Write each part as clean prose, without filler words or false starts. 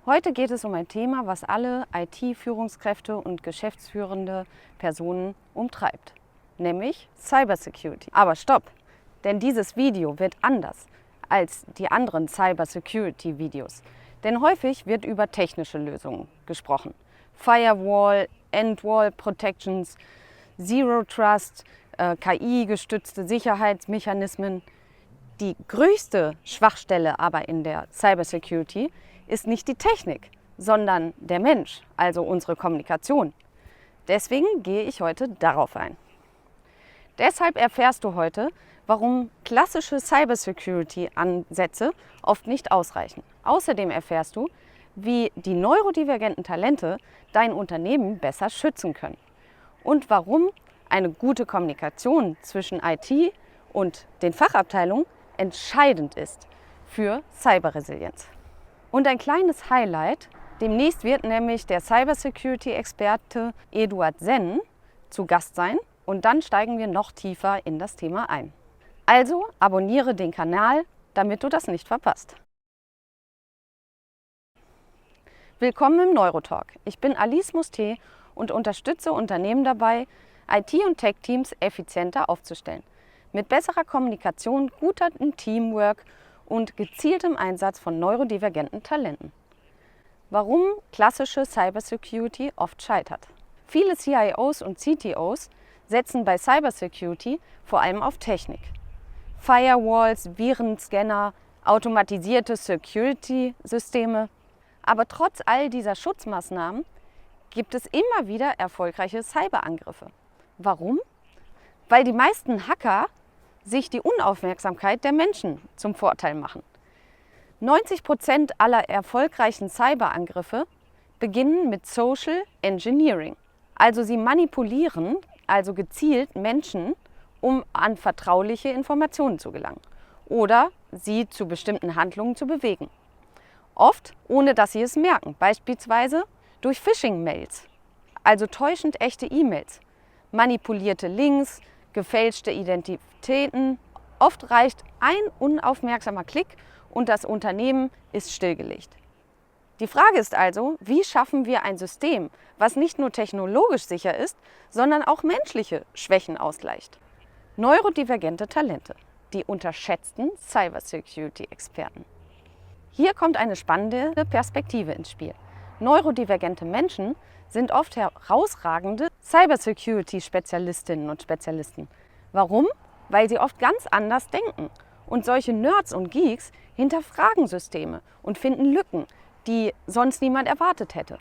Heute geht es um ein Thema, was alle IT-Führungskräfte und geschäftsführende Personen umtreibt, nämlich Cybersecurity. Aber stopp, denn dieses Video wird anders als die anderen Cybersecurity-Videos. Denn häufig wird über technische Lösungen gesprochen. Firewall, Endwall Protections, Zero Trust, KI-gestützte Sicherheitsmechanismen. Die größte Schwachstelle aber in der Cybersecurity ist nicht die Technik, sondern der Mensch, also unsere Kommunikation. Deswegen gehe ich heute darauf ein. Deshalb erfährst du heute, warum klassische Cybersecurity-Ansätze oft nicht ausreichen. Außerdem erfährst du, wie die neurodivergenten Talente dein Unternehmen besser schützen können und warum eine gute Kommunikation zwischen IT und den Fachabteilungen entscheidend ist für Cyberresilienz. Und ein kleines Highlight: Demnächst wird nämlich der Cybersecurity-Experte Eduard Senn zu Gast sein und dann steigen wir noch tiefer in das Thema ein. Also abonniere den Kanal, damit du das nicht verpasst. Willkommen im Neurotalk. Ich bin Alice Musté und unterstütze Unternehmen dabei, IT- und Tech-Teams effizienter aufzustellen. Mit besserer Kommunikation, gutem Teamwork und gezieltem Einsatz von neurodivergenten Talenten. Warum klassische Cybersecurity oft scheitert. Viele CIOs und CTOs setzen bei Cybersecurity vor allem auf Technik. Firewalls, Virenscanner, automatisierte Security-Systeme. Aber trotz all dieser Schutzmaßnahmen gibt es immer wieder erfolgreiche Cyberangriffe. Warum? Weil die meisten Hacker sich die Unaufmerksamkeit der Menschen zum Vorteil machen. 90% aller erfolgreichen Cyberangriffe beginnen mit Social Engineering. Also sie manipulieren, also gezielt Menschen, um an vertrauliche Informationen zu gelangen oder sie zu bestimmten Handlungen zu bewegen. Oft ohne dass sie es merken, beispielsweise durch Phishing-Mails, also täuschend echte E-Mails, manipulierte Links, gefälschte Identitäten. Oft reicht ein unaufmerksamer Klick und das Unternehmen ist stillgelegt. Die Frage ist also, wie schaffen wir ein System, was nicht nur technologisch sicher ist, sondern auch menschliche Schwächen ausgleicht? Neurodivergente Talente, die unterschätzten Cybersecurity-Experten. Hier kommt eine spannende Perspektive ins Spiel. Neurodivergente Menschen sind oft herausragende Cybersecurity-Spezialistinnen und Spezialisten. Warum? Weil sie oft ganz anders denken. Und solche Nerds und Geeks hinterfragen Systeme und finden Lücken, die sonst niemand erwartet hätte.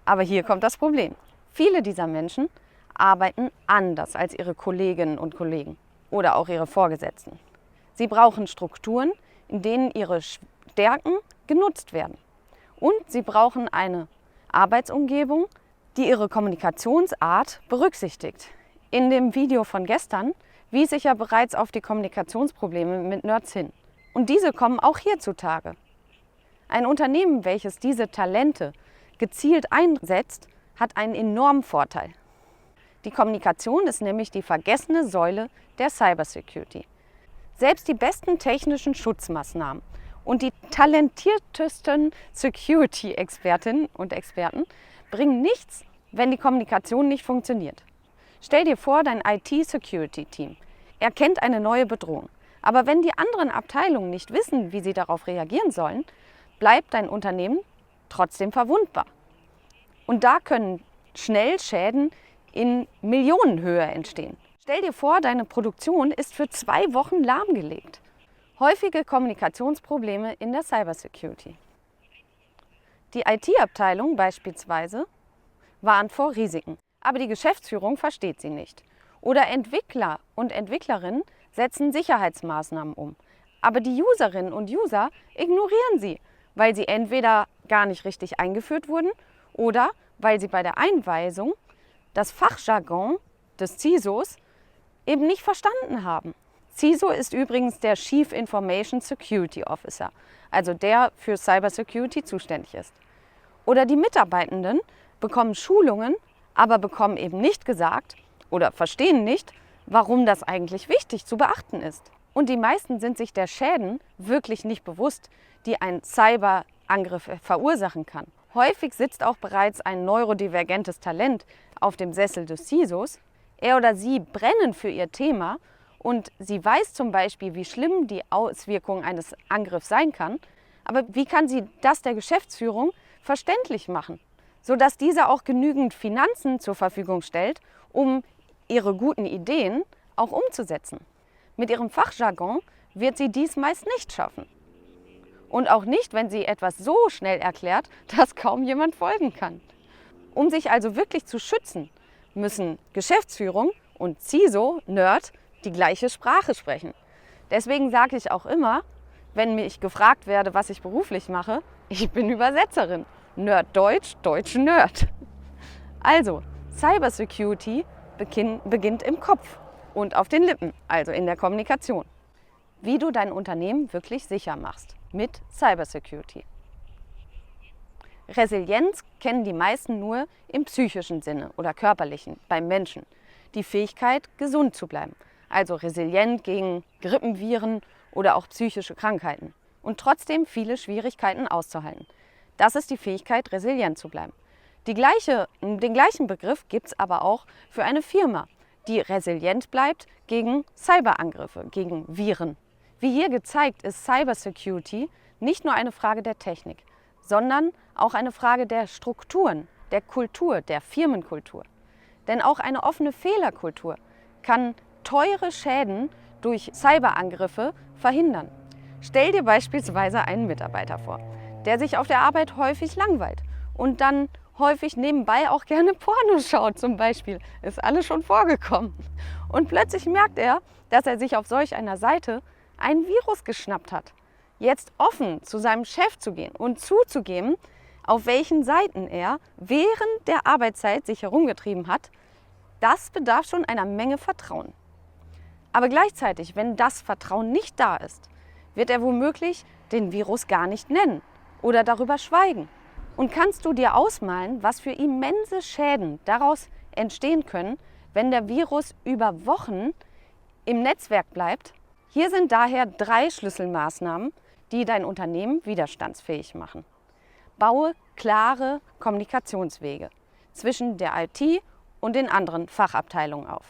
Aber hier kommt das Problem. Viele dieser Menschen arbeiten anders als ihre Kolleginnen und Kollegen oder auch ihre Vorgesetzten. Sie brauchen Strukturen, in denen ihre Stärken genutzt werden. Und sie brauchen eine Arbeitsumgebung, die ihre Kommunikationsart berücksichtigt. In dem Video von gestern wies ich ja bereits auf die Kommunikationsprobleme mit Nerds hin. Und diese kommen auch hier zutage. Ein Unternehmen, welches diese Talente gezielt einsetzt, hat einen enormen Vorteil. Die Kommunikation ist nämlich die vergessene Säule der Cybersecurity. Selbst die besten technischen Schutzmaßnahmen und die talentiertesten Security-Expertinnen und Experten bringen nichts, wenn die Kommunikation nicht funktioniert. Stell dir vor, dein IT-Security-Team erkennt eine neue Bedrohung. Aber wenn die anderen Abteilungen nicht wissen, wie sie darauf reagieren sollen, bleibt dein Unternehmen trotzdem verwundbar. Und da können schnell Schäden in Millionenhöhe entstehen. Stell dir vor, deine Produktion ist für 2 Wochen lahmgelegt. Häufige Kommunikationsprobleme in der Cybersecurity. Die IT-Abteilung beispielsweise warnt vor Risiken, aber die Geschäftsführung versteht sie nicht. Oder Entwickler und Entwicklerinnen setzen Sicherheitsmaßnahmen um, aber die Userinnen und User ignorieren sie, weil sie entweder gar nicht richtig eingeführt wurden oder weil sie bei der Einweisung das Fachjargon des CISOs eben nicht verstanden haben. CISO ist übrigens der Chief Information Security Officer, also der für Cybersecurity zuständig ist. Oder die Mitarbeitenden bekommen Schulungen, aber bekommen eben nicht gesagt oder verstehen nicht, warum das eigentlich wichtig zu beachten ist. Und die meisten sind sich der Schäden wirklich nicht bewusst, die ein Cyber Angriffe verursachen kann. Häufig sitzt auch bereits ein neurodivergentes Talent auf dem Sessel des CISOs. Er oder sie brennen für ihr Thema und sie weiß zum Beispiel, wie schlimm die Auswirkung eines Angriffs sein kann. Aber wie kann sie das der Geschäftsführung verständlich machen, sodass diese auch genügend Finanzen zur Verfügung stellt, um ihre guten Ideen auch umzusetzen? Mit ihrem Fachjargon wird sie dies meist nicht schaffen. Und auch nicht, wenn sie etwas so schnell erklärt, dass kaum jemand folgen kann. Um sich also wirklich zu schützen, müssen Geschäftsführung und CISO, Nerd, die gleiche Sprache sprechen. Deswegen sage ich auch immer, wenn mich gefragt werde, was ich beruflich mache, ich bin Übersetzerin. Nerd Deutsch, Deutsch Nerd. Also, Cybersecurity beginnt im Kopf und auf den Lippen, also in der Kommunikation. Wie du dein Unternehmen wirklich sicher machst mit Cybersecurity. Resilienz kennen die meisten nur im psychischen Sinne oder körperlichen, beim Menschen. Die Fähigkeit, gesund zu bleiben, also resilient gegen Grippenviren oder auch psychische Krankheiten und trotzdem viele Schwierigkeiten auszuhalten. Das ist die Fähigkeit, resilient zu bleiben. Den gleichen Begriff gibt es aber auch für eine Firma, die resilient bleibt gegen Cyberangriffe, gegen Viren. Wie hier gezeigt, ist Cybersecurity nicht nur eine Frage der Technik, sondern auch eine Frage der Strukturen, der Kultur, der Firmenkultur. Denn auch eine offene Fehlerkultur kann teure Schäden durch Cyberangriffe verhindern. Stell dir beispielsweise einen Mitarbeiter vor, der sich auf der Arbeit häufig langweilt und dann häufig nebenbei auch gerne Porno schaut zum Beispiel. Ist alles schon vorgekommen. Und plötzlich merkt er, dass er sich auf solch einer Seite ein Virus geschnappt hat. Jetzt offen zu seinem Chef zu gehen und zuzugeben, auf welchen Seiten er während der Arbeitszeit sich herumgetrieben hat, das bedarf schon einer Menge Vertrauen. Aber gleichzeitig, wenn das Vertrauen nicht da ist, wird er womöglich den Virus gar nicht nennen oder darüber schweigen. Und kannst du dir ausmalen, was für immense Schäden daraus entstehen können, wenn der Virus über Wochen im Netzwerk bleibt? Hier sind daher 3 Schlüsselmaßnahmen, die dein Unternehmen widerstandsfähig machen. Baue klare Kommunikationswege zwischen der IT und den anderen Fachabteilungen auf.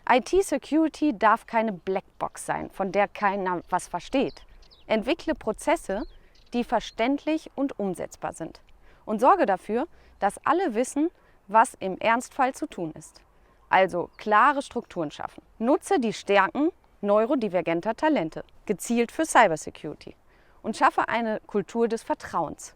IT-Security darf keine Blackbox sein, von der keiner was versteht. Entwickle Prozesse, die verständlich und umsetzbar sind. Und sorge dafür, dass alle wissen, was im Ernstfall zu tun ist. Also klare Strukturen schaffen. Nutze die Stärken neurodivergenter Talente, gezielt für Cybersecurity. Und schaffe eine Kultur des Vertrauens.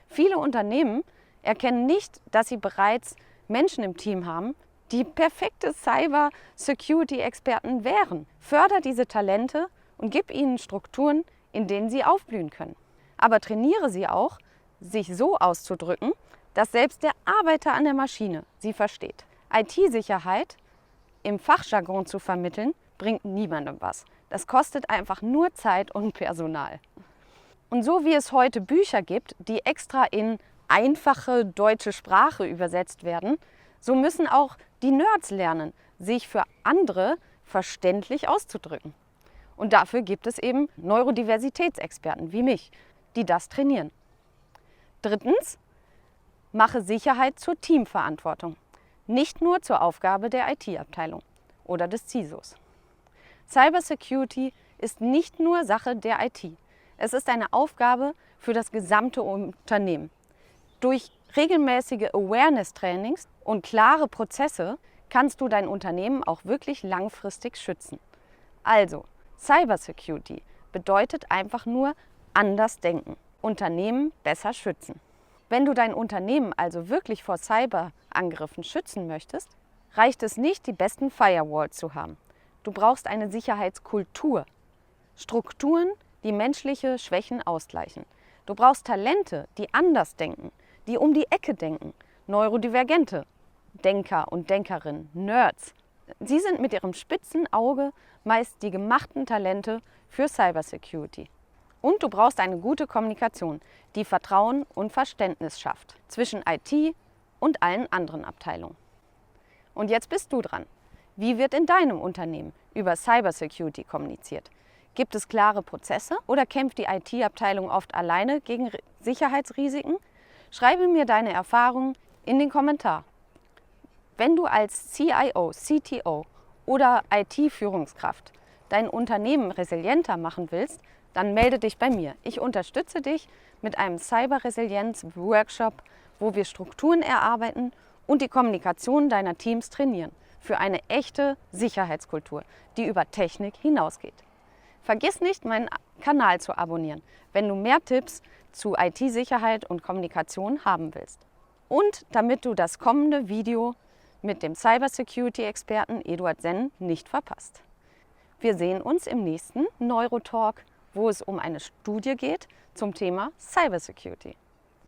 Viele Unternehmen erkennen nicht, dass sie bereits Menschen im Team haben, die perfekte Cyber-Security-Experten wären. Förder diese Talente und gib ihnen Strukturen, in denen sie aufblühen können. Aber trainiere sie auch, sich so auszudrücken, dass selbst der Arbeiter an der Maschine sie versteht. IT-Sicherheit im Fachjargon zu vermitteln, bringt niemandem was. Das kostet einfach nur Zeit und Personal. Und so wie es heute Bücher gibt, die extra in einfache deutsche Sprache übersetzt werden, so müssen auch die Nerds lernen, sich für andere verständlich auszudrücken. Und dafür gibt es eben Neurodiversitätsexperten wie mich, die das trainieren. Drittens, mache Sicherheit zur Teamverantwortung, nicht nur zur Aufgabe der IT-Abteilung oder des CISOs. Cybersecurity ist nicht nur Sache der IT. Es ist eine Aufgabe für das gesamte Unternehmen. Durch regelmäßige Awareness-Trainings und klare Prozesse kannst du dein Unternehmen auch wirklich langfristig schützen. Also, Cybersecurity bedeutet einfach nur anders denken, Unternehmen besser schützen. Wenn du dein Unternehmen also wirklich vor Cyberangriffen schützen möchtest, reicht es nicht, die besten Firewalls zu haben. Du brauchst eine Sicherheitskultur, Strukturen, die menschliche Schwächen ausgleichen. Du brauchst Talente, die anders denken, die um die Ecke denken, neurodivergente Denker und Denkerinnen, Nerds. Sie sind mit ihrem spitzen Auge meist die gemachten Talente für Cybersecurity. Und du brauchst eine gute Kommunikation, die Vertrauen und Verständnis schafft zwischen IT und allen anderen Abteilungen. Und jetzt bist du dran. Wie wird in deinem Unternehmen über Cybersecurity kommuniziert? Gibt es klare Prozesse oder kämpft die IT-Abteilung oft alleine gegen Sicherheitsrisiken? Schreibe mir deine Erfahrungen in den Kommentar. Wenn du als CIO, CTO oder IT-Führungskraft dein Unternehmen resilienter machen willst, dann melde dich bei mir. Ich unterstütze dich mit einem Cyber-Resilienz-Workshop, wo wir Strukturen erarbeiten und die Kommunikation deiner Teams trainieren für eine echte Sicherheitskultur, die über Technik hinausgeht. Vergiss nicht, meinen Kanal zu abonnieren, wenn du mehr Tipps zu IT-Sicherheit und Kommunikation haben willst. Und damit du das kommende Video mit dem Cybersecurity-Experten Eduard Senn nicht verpasst. Wir sehen uns im nächsten Neurotalk, wo es um eine Studie geht zum Thema Cybersecurity.